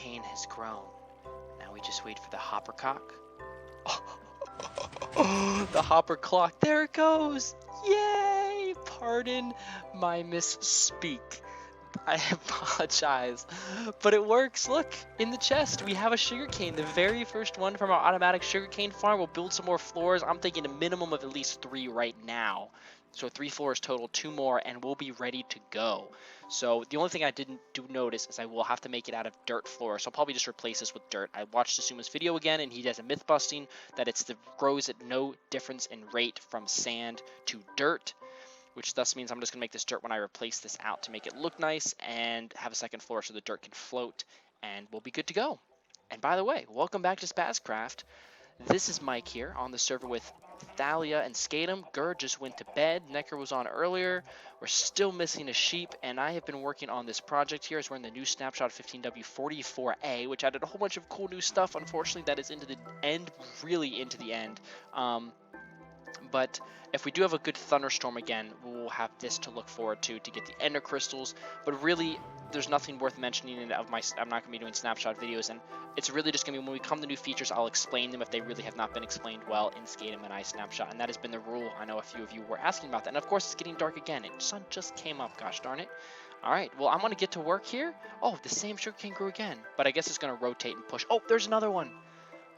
cane has grown. Now we just wait for the hopper cock. The hopper clock, there it goes! Yay! Pardon my misspeak. I apologize, but it works. Look, in the chest, we have a sugarcane, the very first one from our automatic sugarcane farm. We'll build some more floors. I'm thinking a minimum of at least 3 right now. So 3 floors total, 2 more, and we'll be ready to go. So the only thing I didn't notice is I will have to make it out of dirt floor. So I'll probably just replace this with dirt. I watched Asuma's video again, and he does a myth busting that it's the grows at no difference in rate from sand to dirt, which thus means I'm just going to make this dirt when I replace this out to make it look nice and have a second floor so the dirt can float, and we'll be good to go. And by the way, welcome back to Spazcraft. This is Mike here on the server with Thalia and Skatem. Gerd just went to bed. Necker was on earlier. We're still missing a sheep, and I have been working on this project here as we're in the new snapshot 15W44A, which added a whole bunch of cool new stuff. Unfortunately, that is into the end, really into the end. But if we do have a good thunderstorm again, we'll have this to look forward to get the ender crystals. But really, there's nothing worth mentioning I'm not going to be doing snapshot videos, and it's really just going to be when we come to new features, I'll explain them if they really have not been explained well in Skatem and I snapshot, and that has been the rule. I know a few of you were asking about that, and of course it's getting dark again. The sun just came up, gosh darn it. Alright, well I'm going to get to work here. Oh, the same sugarcane grew again, but I guess it's going to rotate and push. Oh, there's another one.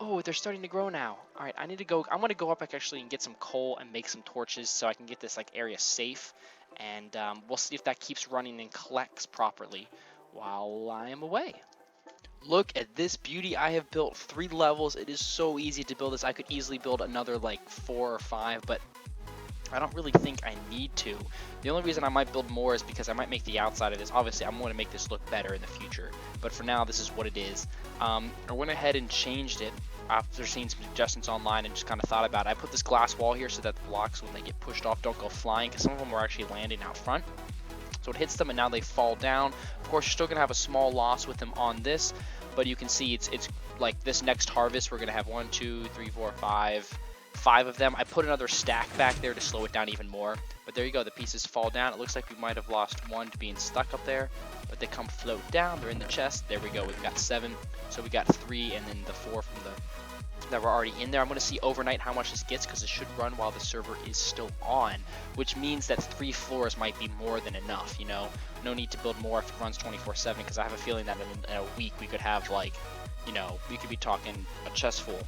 Oh, they're starting to grow now. All right, I'm going to go up actually and get some coal and make some torches so I can get this area safe. And we'll see if that keeps running and collects properly while I am away. Look at this beauty. I have built 3 levels. It is so easy to build this. I could easily build another 4 or 5, but I don't really think I need to. The only reason I might build more is because I might make the outside of this. Obviously, I'm going to make this look better in the future, but for now, this is what it is. I went ahead and changed it after seeing some suggestions online and just kind of thought about it. I put this glass wall here so that the blocks, when they get pushed off, don't go flying, because some of them are actually landing out front. So it hits them and now they fall down. Of course, you're still going to have a small loss with them on this, but you can see it's like this next harvest, we're going to have 1, 2, 3, 4, 5 of them. I put another stack back there to slow it down even more, but there you go, the pieces fall down. It looks like we might have lost 1 to being stuck up there, but they come float down. They're in the chest. There we go, we've got 7, so we got 3 and then the 4 from the that were already in there. I'm going to see overnight how much this gets, because it should run while the server is still on, which means that 3 floors might be more than enough, you know. No need to build more if it runs 24/7, because I have a feeling that in a week we could have we could be talking a chest full.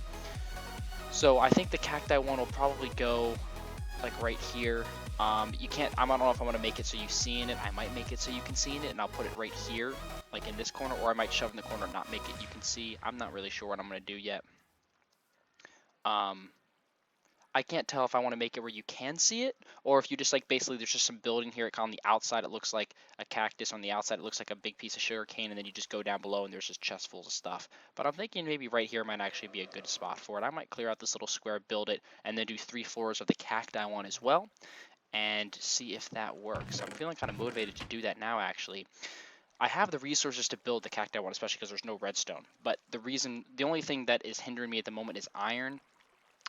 So I think the cacti one will probably go right here. I don't know if I'm going to make it so you see in it. I might make it so you can see in it, and I'll put it right here, in this corner, or I might shove in the corner and not make it you can see. I'm not really sure what I'm going to do yet. I can't tell if I want to make it where you can see it, or if you just basically there's just some building here. On the outside it looks like a cactus, on the outside it looks like a big piece of sugar cane, and then you just go down below and there's just chests full of stuff. But I'm thinking maybe right here might actually be a good spot for it. I might clear out this little square, build it, and then do 3 floors of the cacti one as well, and see if that works. I'm feeling kind of motivated to do that now, actually. I have the resources to build the cacti one, especially because there's no redstone. But the only thing that is hindering me at the moment is iron.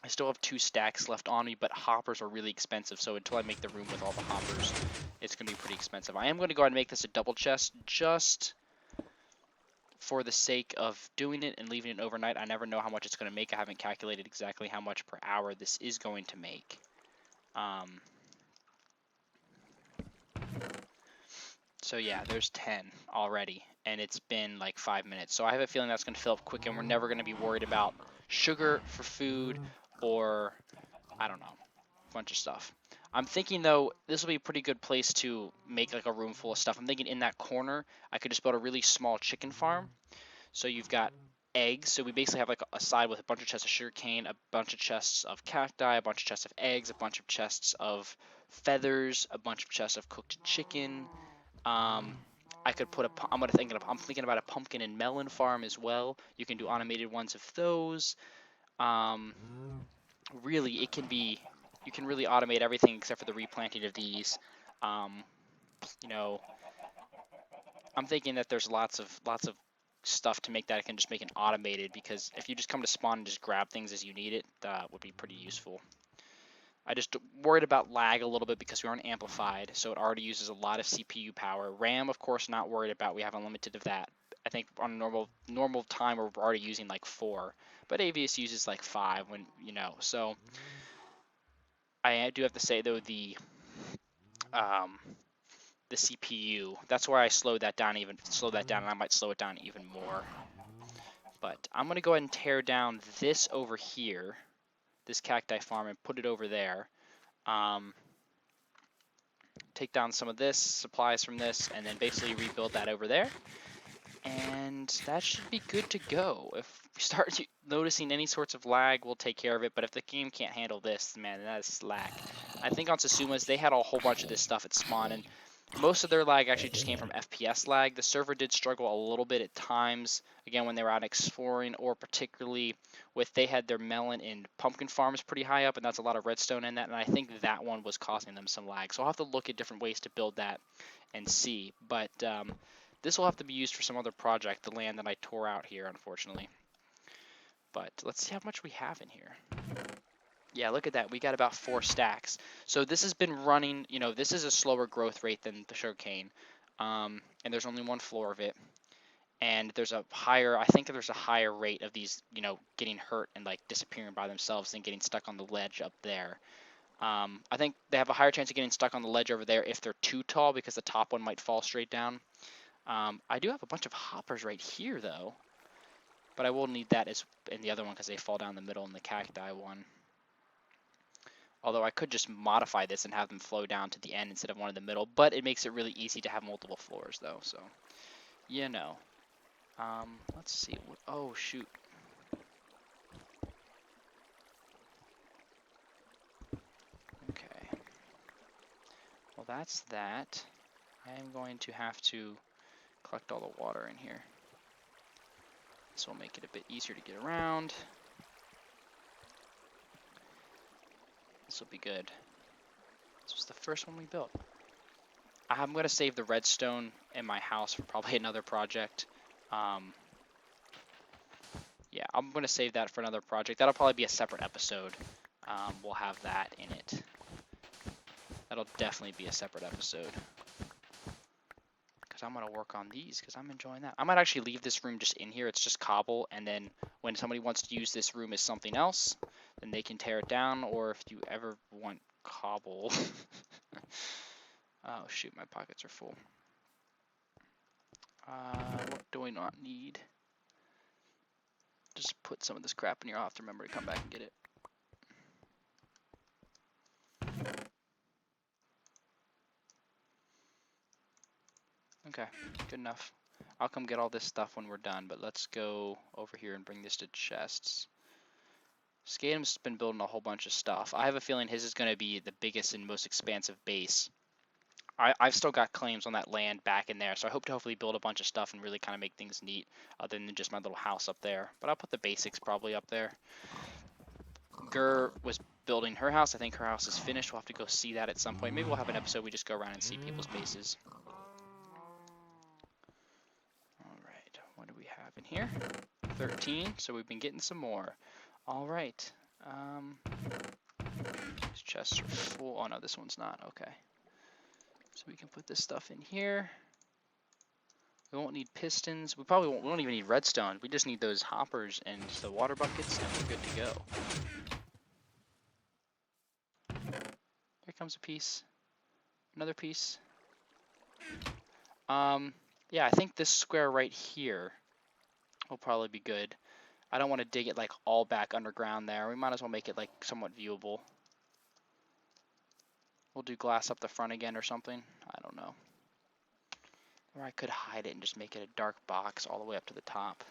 I still have 2 stacks left on me, but hoppers are really expensive, so until I make the room with all the hoppers, it's going to be pretty expensive. I am going to go ahead and make this a double chest, just for the sake of doing it and leaving it overnight. I never know how much it's going to make. I haven't calculated exactly how much per hour this is going to make. So yeah, there's 10 already, and it's been 5 minutes. So I have a feeling that's going to fill up quick, and we're never going to be worried about sugar for food, or I don't know, a bunch of stuff. I'm thinking though, this will be a pretty good place to make a room full of stuff. I'm thinking in that corner, I could just build a really small chicken farm. So you've got eggs. So we basically have a side with a bunch of chests of sugarcane, a bunch of chests of cacti, a bunch of chests of eggs, a bunch of chests of feathers, a bunch of chests of cooked chicken. I could put I'm thinking about a pumpkin and melon farm as well. You can do automated ones of those. Really, you can really automate everything except for the replanting of these. You know, I'm thinking that there's lots of stuff to make that I can just make it automated, because if you just come to spawn and just grab things as you need it, that would be pretty useful. I just worried about lag a little bit because we aren't amplified, so it already uses a lot of CPU power. RAM, of course, not worried about. We have unlimited of that. I think on normal time we're already using like 4, but Avius uses like 5 when, you know. So I do have to say though, the CPU, that's where I slow that down, and I might slow it down even more. But I'm gonna go ahead and tear down this over here, this cacti farm, and put it over there. Take down some of this, supplies from this, and then basically rebuild that over there. And that should be good to go. If we start noticing any sorts of lag, we'll take care of it. But if the game can't handle this, man, that is slack. I think on Tsusuma's, they had a whole bunch of this stuff at spawn, and most of their lag actually just came from FPS lag. The server did struggle a little bit at times, again, when they were out exploring, or particularly with they had their melon and pumpkin farms pretty high up, and that's a lot of redstone in that, and I think that one was causing them some lag. So I'll have to look at different ways to build that and see. But this will have to be used for some other project, the land that I tore out here, unfortunately. But let's see how much we have in here. Yeah, look at that. We got about 4 stacks. So this has been running, you know, this is a slower growth rate than the sugarcane. And there's only 1 floor of it. And there's a higher, I think there's a higher rate of these, you know, getting hurt and like disappearing by themselves than getting stuck on the ledge up there. I think they have a higher chance of getting stuck on the ledge over there if they're too tall, because the top one might fall straight down. I do have a bunch of hoppers right here, though, but I will need that as in the other one because they fall down the middle in the cacti one. Although I could just modify this and have them flow down to the end instead of one in the middle, but it makes it really easy to have multiple floors, though, so, you know. Let's see. Oh, shoot. Okay. Well, that's that. I am going to have to collect all the water in here. This will make it a bit easier to get around. This will be good. This was the first one we built. I'm going to save the redstone in my house for probably another project. Yeah, I'm going to save that for another project. That'll probably be a separate episode. We'll have that in it. That'll definitely be a separate episode. Because I'm going to work on these because I'm enjoying that. I might actually leave this room just in here. It's just cobble. And then when somebody wants to use this room as something else, then they can tear it down. Or if you ever want cobble. Oh, shoot. My pockets are full. What do I not need? Just put some of this crap in here. I'll have to remember to come back and get it. Okay, good enough. I'll come get all this stuff when we're done, but let's go over here and bring this to chests. Skatem's been building a whole bunch of stuff. I have a feeling his is going to be the biggest and most expansive base. I've still got claims on that land back in there, so I hope to hopefully build a bunch of stuff and really kind of make things neat, other than just my little house up there. But I'll put the basics probably up there. Gur was building her house. I think her house is finished. We'll have to go see that at some point. Maybe we'll have an episode we just go around and see people's bases. Alright, what do we have in here? 13, so we've been getting some more. Alright. These chests are full. Oh no, this one's not. Okay. So we can put this stuff in here. We won't need pistons. We don't even need redstone. We just need those hoppers and the water buckets, and we're good to go. Here comes a piece. Another piece. Yeah, I think this square right here will probably be good. I don't want to dig it like all back underground there. We might as well make it like somewhat viewable. We'll do glass up the front again or something. I don't know. Or I could hide it and just make it a dark box all the way up to the top.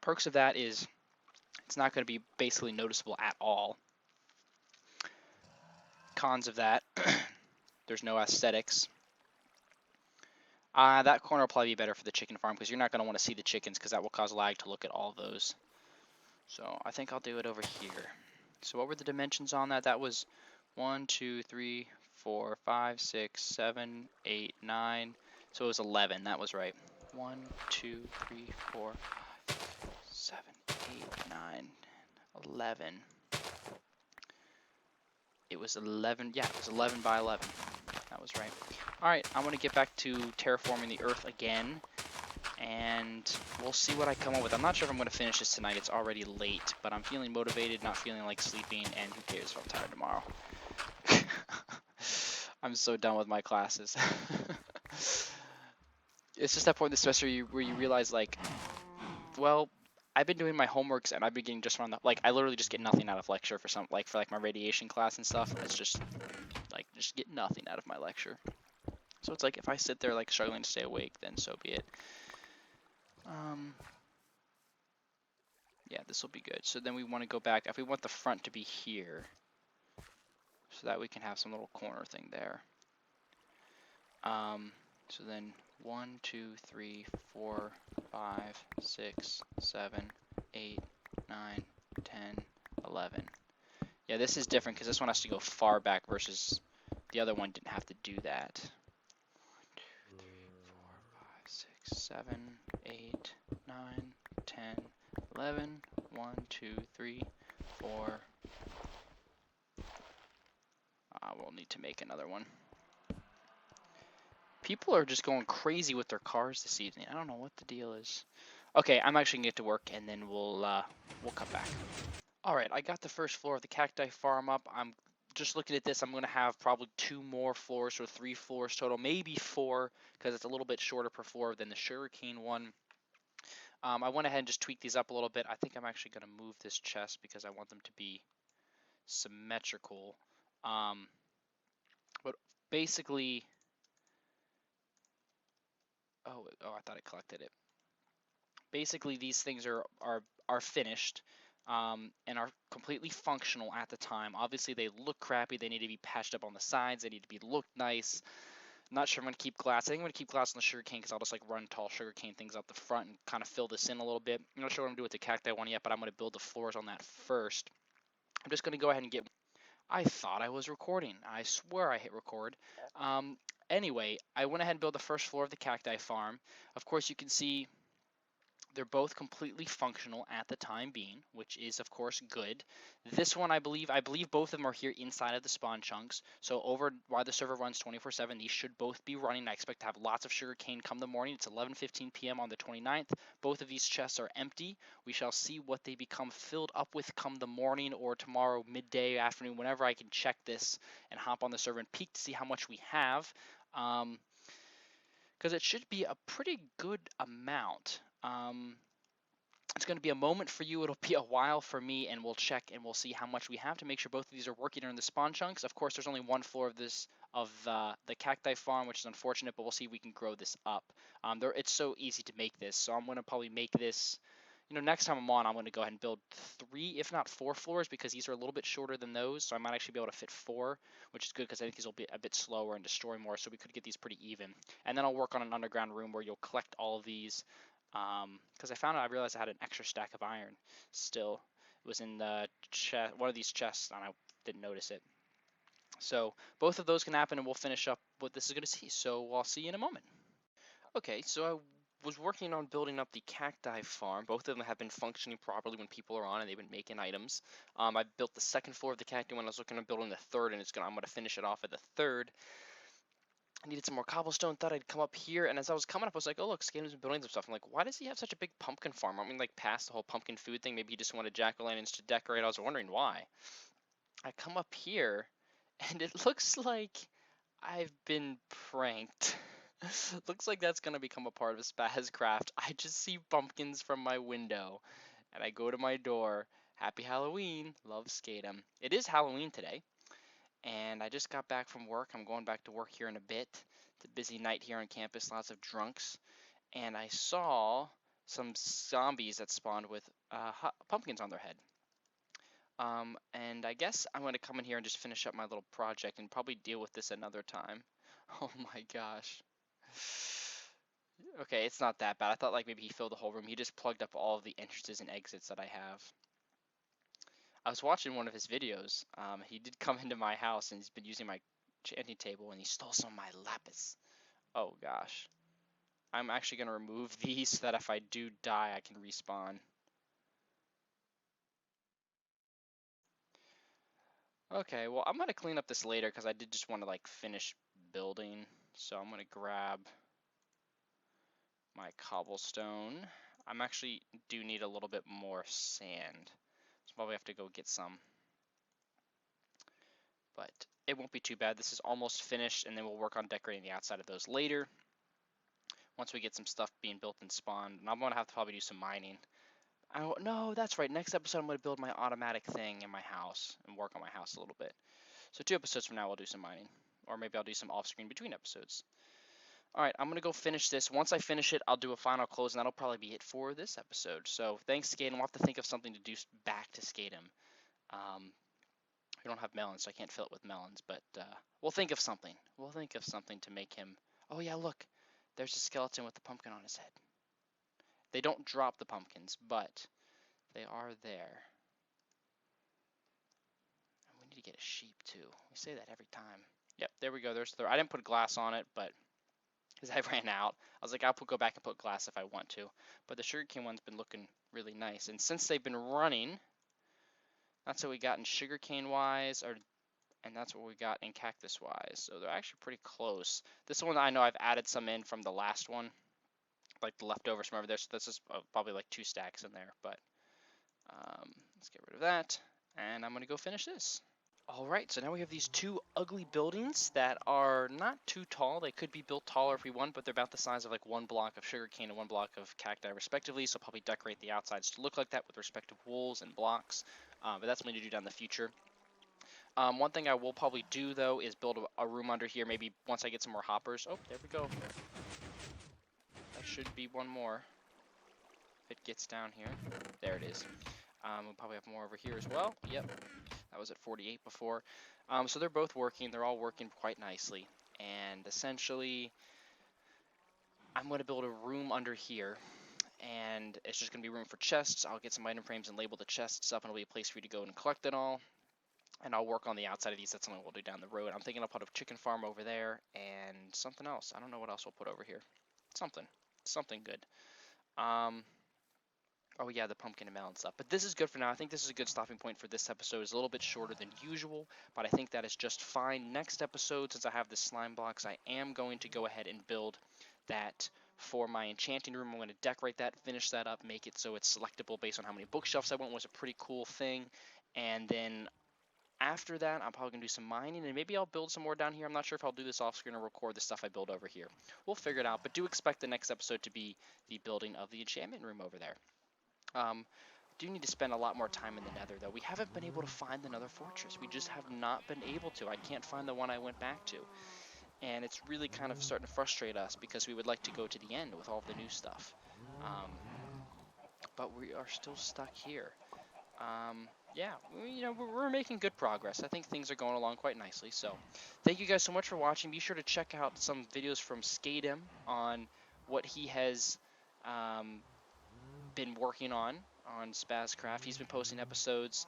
Perks of that is it's not going to be basically noticeable at all. Cons of that, there's no aesthetics. That corner will probably be better for the chicken farm because you're not going to want to see the chickens because that will cause lag to look at all those. So I think I'll do it over here. So what were the dimensions on that? That was 1, 2, 3, 4, 5, 6, 7, 8, 9. So it was 11. That was right. 1, 2, 3, 4, 5, 7, 8, 9, 11. It was 11, yeah, it was 11 by 11. That was right. All right, I'm gonna get back to terraforming the Earth again, and we'll see what I come up with. I'm not sure if I'm gonna finish this tonight. It's already late, but I'm feeling motivated, not feeling like sleeping, and who cares if I'm tired tomorrow. I'm so done with my classes. It's just that point in the semester where you realize, like, well, I've been doing my homeworks and I've been getting just around the, like, I literally just get nothing out of lecture for some, like, for like my radiation class and stuff. It's just like, just get nothing out of my lecture. So it's like, if I sit there like struggling to stay awake, then so be it. Yeah, this will be good. So then we want to go back, if we want the front to be here, so that we can have some little corner thing there. So then 1, 2, 3, 4, 5, 6, 7, 8, 9, 10, 11. Yeah, this is different because this one has to go far back versus the other one didn't have to do that. 1, 2, 3, 4, 5, 6, 7, 8, 9, 10, 11. 1, 2, 3, 4. We'll need to make another one. People are just going crazy with their cars this evening. I don't know what the deal is. Okay, I'm actually gonna get to work and then we'll come back. All right, I got the first floor of the cacti farm up. I'm just looking at this. I'm gonna have probably 2 more floors, or 3 floors total, maybe 4, because it's a little bit shorter per floor than the sugarcane one. I went ahead and just tweaked these up a little bit. I think I'm actually gonna move this chest because I want them to be symmetrical. But basically, oh, I thought I collected it. Basically, these things are finished and are completely functional at the time. Obviously, they look crappy. They need to be patched up on the sides. They need to be looked nice. I'm not sure I'm going to keep glass. I think I'm going to keep glass on the sugarcane because I'll just like run tall sugarcane things up the front and kind of fill this in a little bit. I'm not sure what I'm going to do with the cacti one yet, but I'm going to build the floors on that first. I'm just going to go ahead and get... I thought I was recording. I swear I hit record. Anyway, I went ahead and built the first floor of the cacti farm. Of course, you can see they're both completely functional at the time being, which is of course good. This one, I believe both of them are here inside of the spawn chunks. So over while the server runs 24/7, these should both be running. I expect to have lots of sugarcane come the morning. It's 11:15 p.m. on the 29th. Both of these chests are empty. We shall see what they become filled up with come the morning or tomorrow midday, afternoon, whenever I can check this and hop on the server and peek to see how much we have. Because it should be a pretty good amount. It's going to be a moment for you. It'll be a while for me, and we'll check and we'll see how much we have to make sure both of these are working during the spawn chunks. Of course, there's only 1 floor of this the cacti farm, which is unfortunate, but we'll see if we can grow this up. It's so easy to make this, so I'm going to probably make this. Next time I'm on, I'm going to go ahead and build 3, if not 4 floors, because these are a little bit shorter than those, so I might actually be able to fit 4, which is good because I think these will be a bit slower and destroy more, so we could get these pretty even. And then I'll work on an underground room where you'll collect all of these, because I realized I had an extra stack of iron still. It was in the one of these chests, and I didn't notice it. So both of those can happen, and we'll finish up what this is going to see. So I'll see you in a moment. Okay, so I was working on building up the cacti farm. Both of them have been functioning properly when people are on, and they've been making items. I built the 2nd floor of the cacti when I was looking at building the 3rd, and I'm going to finish it off at the 3rd. I needed some more cobblestone, thought I'd come up here, and as I was coming up, I was like, oh look, Skatem's been building some stuff. I'm like, why does he have such a big pumpkin farm? Aren't we like past the whole pumpkin food thing? Maybe he just wanted jack-o'-lanterns to decorate. I was wondering why. I come up here, and it looks like I've been pranked. Looks like that's gonna become a part of Spazcraft. I just see pumpkins from my window, and I go to my door. Happy Halloween, love Skatem. It is Halloween today, and I just got back from work. I'm going back to work here in a bit. It's a busy night here on campus, lots of drunks, and I saw some zombies that spawned with pumpkins on their head. And I guess I'm going to come in here and just finish up my little project and probably deal with this another time. Oh my gosh. Okay, it's not that bad. I thought like maybe he filled the whole room. He just plugged up all of the entrances and exits that I have. I was watching one of his videos. He did come into my house and he's been using my enchanting table and he stole some of my lapis. Oh gosh. I'm actually going to remove these so that if I do die, I can respawn. Okay, well, I'm gonna clean up this later because I did just want to like finish building. So I'm gonna grab my cobblestone. I'm actually do need a little bit more sand. So probably have to go get some. But it won't be too bad. This is almost finished, and then we'll work on decorating the outside of those later. Once we get some stuff being built and spawned, and I'm gonna have to probably do some mining. I don't know. That's right. Next episode, I'm gonna build my automatic thing in my house and work on my house a little bit. So 2 episodes from now, we'll do some mining, or maybe I'll do some off-screen between episodes. All right, I'm gonna go finish this. Once I finish it, I'll do a final close, and that'll probably be it for this episode. So thanks, Skatem. We'll have to think of something to do back to Skatem. We don't have melons, so I can't fill it with melons, but we'll think of something. We'll think of something to make him. Oh yeah, look, there's a skeleton with the pumpkin on his head. They don't drop the pumpkins, but they are there. And we need to get a sheep too. We say that every time. Yep, there we go. There's the. I didn't put glass on it, but because I ran out, I was like, I'll go back and put glass if I want to. But the sugarcane one's been looking really nice, and since they've been running, that's what we got in sugarcane wise, and that's what we got in cactus wise. So they're actually pretty close. This one I know I've added some in from the last one, like the leftovers from over there. So this is probably like 2 stacks in there. But let's get rid of that, and I'm gonna go finish this. All right, so now we have these 2 ugly buildings that are not too tall. They could be built taller if we want, but they're about the size of like 1 block of sugarcane and 1 block of cacti respectively. So probably decorate the outsides to look like that with respective walls and blocks. But that's something to do down in the future. One thing I will probably do though is build a room under here. Maybe once I get some more hoppers. Oh, there we go. That should be 1 more. If it gets down here. There it is. We'll probably have more over here as well. Yep, that was at 48 before. So they're both working. They're all working quite nicely. And essentially, I'm going to build a room under here. And it's just going to be room for chests. I'll get some item frames and label the chests up, and it'll be a place for you to go and collect it all. And I'll work on the outside of these. That's something we'll do down the road. I'm thinking I'll put a chicken farm over there and something else. I don't know what else we'll put over here. Something good. Oh yeah, the pumpkin and melon stuff. But this is good for now. I think this is a good stopping point for this episode. It's a little bit shorter than usual, but I think that is just fine. Next episode, since I have the slime blocks, I am going to go ahead and build that for my enchanting room. I'm going to decorate that, finish that up, make it so it's selectable based on how many bookshelves I want. Was a pretty cool thing. And then after that, I'm probably going to do some mining, and maybe I'll build some more down here. I'm not sure if I'll do this off screen or record the stuff I build over here. We'll figure it out, but do expect the next episode to be the building of the enchantment room over there. Do need to spend a lot more time in the nether, though. We haven't been able to find the nether fortress. We just have not been able to. I can't find the one I went back to. And it's really kind of starting to frustrate us because we would like to go to the end with all the new stuff. But we are still stuck here. Yeah, we're making good progress. I think things are going along quite nicely. So thank you guys so much for watching. Be sure to check out some videos from Skatem on what he has been working on Spazcraft. He's been posting episodes.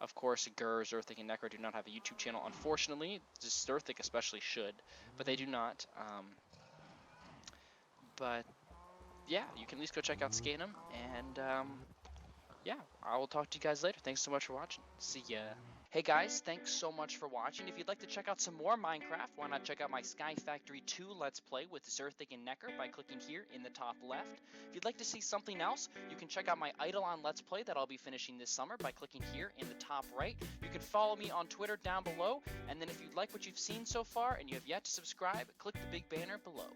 Of course, Gur, Zerthik, and Necro do not have a YouTube channel, unfortunately. Just Zerthik especially should, but they do not. But yeah, you can at least go check out Skatem, and yeah, I will talk to you guys later. Thanks so much for watching. See ya. Hey guys, thanks so much for watching. If you'd like to check out some more Minecraft, why not check out my Sky Factory 2 Let's Play with Zerthik and Necker by clicking here in the top left. If you'd like to see something else, you can check out my Eidolon Let's Play that I'll be finishing this summer by clicking here in the top right. You can follow me on Twitter down below, and then if you like what you've seen so far and you have yet to subscribe, click the big banner below.